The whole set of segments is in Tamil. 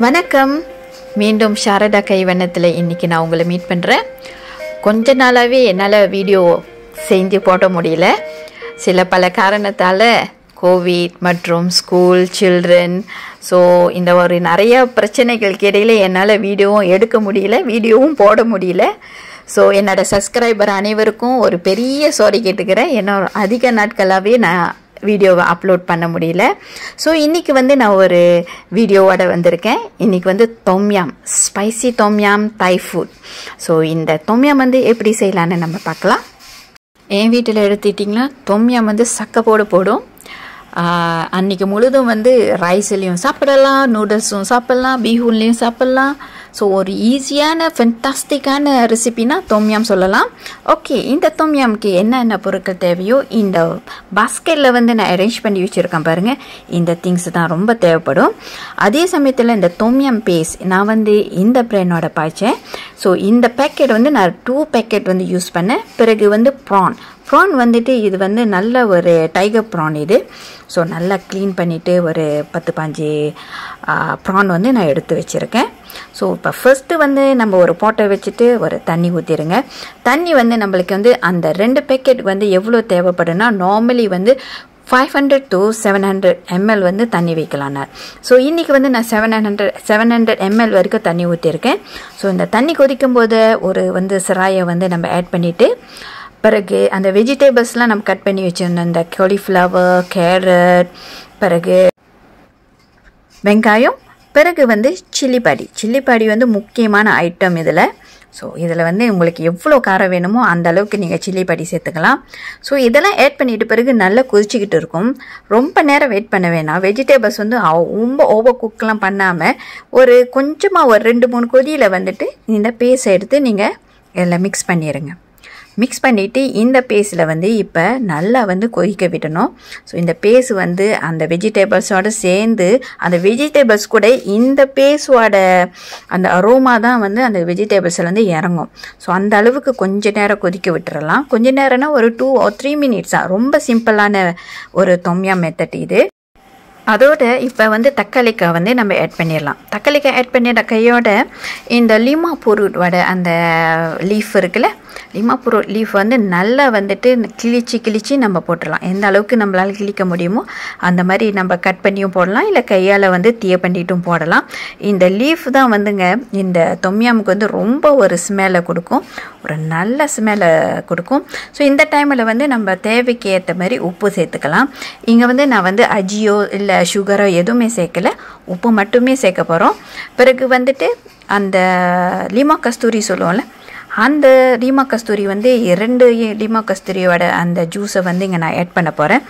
வணக்கம். மீண்டும் சாரதா கைவண்ணத்தில் இன்றைக்கி நான் உங்களை மீட் பண்ணுறேன். கொஞ்ச நாளாகவே என்னால் வீடியோ செஞ்சு போட முடியல. பல காரணத்தால் கோவிட் மற்றும் ஸ்கூல் சில்ட்ரன் இந்த ஒரு நிறைய பிரச்சனைகளுக்கு இடையில் என்னால் வீடியோவும் எடுக்க முடியல, வீடியோவும் போட முடியல. என்னோடய சப்ஸ்கிரைபர் அனைவருக்கும் ஒரு பெரிய சாரி கேட்டுக்கிறேன். என்னோட அதிக நாட்களாகவே நான் வீடியோவை அப்லோட் பண்ண முடியல. இன்றைக்கி நான் ஒரு வீடியோவோட வந்திருக்கேன். இன்றைக்கி தொம்யாம், ஸ்பைசி தொம்யாம் தை ஃபுட். இந்த தொம்யாம் எப்படி செய்யலான்னு நம்ம பார்க்கலாம். என் வீட்டில் எடுத்துட்டிங்கன்னா தொம்யாம் சக்கப்போடு போடும். அன்றைக்கி முழுதும் ரைஸ்லேயும் சாப்பிடலாம், நூடுல்ஸும் சாப்பிட்லாம், பீஹூன்லேயும் சாப்பிட்லாம். ஒரு ஈஸியான ஃபென்டாஸ்டிக்கான ரெசிபினா தொம்யாம் சொல்லலாம். ஓகே, இந்த தொம்யாமுக்கு என்னென்ன பொருட்கள் தேவையோ இந்த பாஸ்கெட்டில் நான் அரேஞ்ச் பண்ணி வச்சுருக்கேன் பாருங்கள். இந்த திங்ஸ் தான் ரொம்ப தேவைப்படும். அதே சமயத்தில் இந்த தொம்யாம் பேஸ்ட் நான் இந்த பிராண்டோட பாய்ச்சேன். இந்த பேக்கெட் நான் 2 பேக்கெட் யூஸ் பண்ணேன். பிறகு ப்ரான் இது நல்ல ஒரு டைகர் ப்ரான் இது. நல்லா க்ளீன் பண்ணிவிட்டு ஒரு 10-15 ப்ரான் நான் எடுத்து வச்சுருக்கேன். இப்போ ஃபர்ஸ்ட்டு நம்ம ஒரு பாட்டை வச்சுட்டு ஒரு தண்ணி ஊற்றிடுங்க. தண்ணி நம்மளுக்கு அந்த 2 பேக்கெட் எவ்வளோ தேவைப்படுன்னா நார்மலி 500 to 700 ml தண்ணி வைக்கலாம். இன்றைக்கி நான் 700 ml வரைக்கும் தண்ணி ஊற்றிருக்கேன். இந்த தண்ணி கொதிக்கும் போது ஒரு சிராயை நம்ம ஆட் பண்ணிவிட்டு பிறகு அந்த வெஜிடபிள்ஸ்லாம் நம்ம கட் பண்ணி வச்சுருந்தோம். இந்த காலிஃப்ளவர், கேரட், பிறகு வெங்காயம், பிறகு சில்லிப்பாடி முக்கியமான ஐட்டம் இதில். இதில் உங்களுக்கு எவ்வளோ காரம் வேணுமோ அந்த அளவுக்கு நீங்கள் சில்லிப்பாடி சேர்த்துக்கலாம். இதெல்லாம் ஆட் பண்ணிட்டு பிறகு நல்லா கொதிச்சிக்கிட்டு இருக்கும். ரொம்ப நேரம் வெயிட் பண்ண வேணாம். வெஜிடபிள்ஸ் ரொம்ப ஓவர் குக்கெலாம் பண்ணாமல் ஒரு கொஞ்சமாக ஒரு 2-3 கொதியில் இந்த பேஸ்ட் எடுத்து நீங்கள் இதில் மிக்ஸ் பண்ணிடுங்க. மிக்ஸ் பண்ணிவிட்டு இந்த பேஸ்ட்டில் இப்போ நல்லா கொதிக்க விடணும். இந்த பேஸ்ட் அந்த வெஜிடபிள்ஸோடு சேர்ந்து அந்த வெஜிடபிள்ஸ் கூட இந்த பேஸ்டோட அந்த அரோமா தான் அந்த வெஜிடபிள்ஸில் இறங்கும். அந்த அளவுக்கு கொஞ்ச நேரம் கொதிக்க விட்டுறலாம். கொஞ்ச நேரம்னா ஒரு 2 or 3 minutes தான். ரொம்ப சிம்பிளான ஒரு தொம்யாம் மெத்தட் இது. அதோடு இப்போ தக்காளிக்காய் நம்ம ஆட் பண்ணிடலாம். தக்காளிக்காய் ஆட் பண்ணிட கையோட இந்த லீமா பொருளோட அந்த லீஃப் இருக்குல்ல, லீமா பொருள் லீஃப் நல்லா கிழிச்சு நம்ம போட்டுடலாம். எந்த அளவுக்கு நம்மளால் கிழிக்க முடியுமோ அந்த மாதிரி நம்ம கட் பண்ணியும் போடலாம், இல்லை கையால் தீய பண்ணிட்டும் போடலாம். இந்த லீஃப் தான் இந்த தொம்யாமுக்கு ரொம்ப ஒரு ஸ்மெல்லை கொடுக்கும், ஒரு நல்ல ஸ்மெல்லை கொடுக்கும். இந்த டைமில் நம்ம தேவைக்கு ஏற்ற மாதிரி உப்பு சேர்த்துக்கலாம். இங்கே நான் அஜியோ இல்லை சுகரோ எதுவுமே சேர்க்கலை, உப்பு மட்டுமே சேர்க்க போகிறோம். பிறகு அந்த லீமா கஸ்தூரி சொல்லுவோம்ல, அந்த லீமா கஸ்தூரி 2 லீமா கஸ்தூரியோட அந்த ஜூஸை இங்கே நான் ஆட் பண்ண போகிறேன்.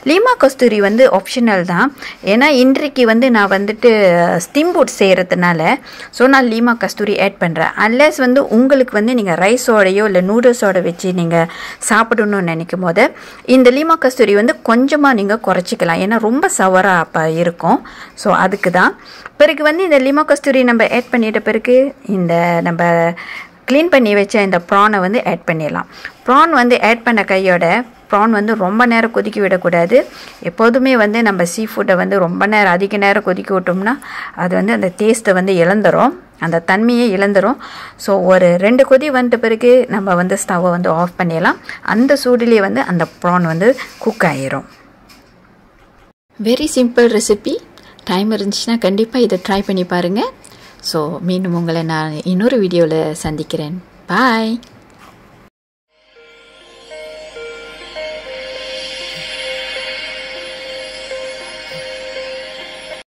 லீமா கஸ்தூரி ஆப்ஷனல் தான். ஏன்னா இன்றைக்கு நான் ஸ்டீம்பூட் செய்கிறதுனால நான் லீமா கஸ்தூரி ஆட் பண்ணுறேன். அன்லெஸ் உங்களுக்கு நீங்கள் ரைஸோடையோ இல்லை நூடுல்ஸோட வச்சு நீங்கள் சாப்பிடணும்னு நினைக்கும் போது இந்த லீமா கஸ்தூரி கொஞ்சமாக நீங்கள் குறைச்சிக்கலாம். ஏன்னா ரொம்ப சவராக அப்போ இருக்கும். அதுக்கு தான். பிறகு இந்த லீமா கஸ்தூரி நம்ம ஆட் பண்ணிட்ட பிறகு இந்த நம்ம க்ளீன் பண்ணி வச்ச இந்த ப்ரானை ஆட் பண்ணிடலாம். ப்ரான் ஆட் பண்ண கையோட ப்ரான் ரொம்ப நேரம் கொதிக்க விடக்கூடாது. எப்போதுமே நம்ம சீ ஃபுட்டை ரொம்ப நேரம் அதிக நேரம் கொதிக்க விட்டோம்னா அது அந்த டேஸ்ட்டை இழந்துடும், அந்த தன்மையை இழந்துடும். ஒரு 2 கொதி வந்த பிறகு நம்ம ஸ்டவ்வை ஆஃப் பண்ணிடலாம். அந்த சூடிலே அந்த ப்ரான் குக் ஆகிரும். Very simple recipe. டைம் இருந்துச்சுன்னா கண்டிப்பாக இதை ட்ரை பண்ணி பாருங்கள். மீண்டும் உங்களை நான் இன்னொரு வீடியோவில் சந்திக்கிறேன். பாய்.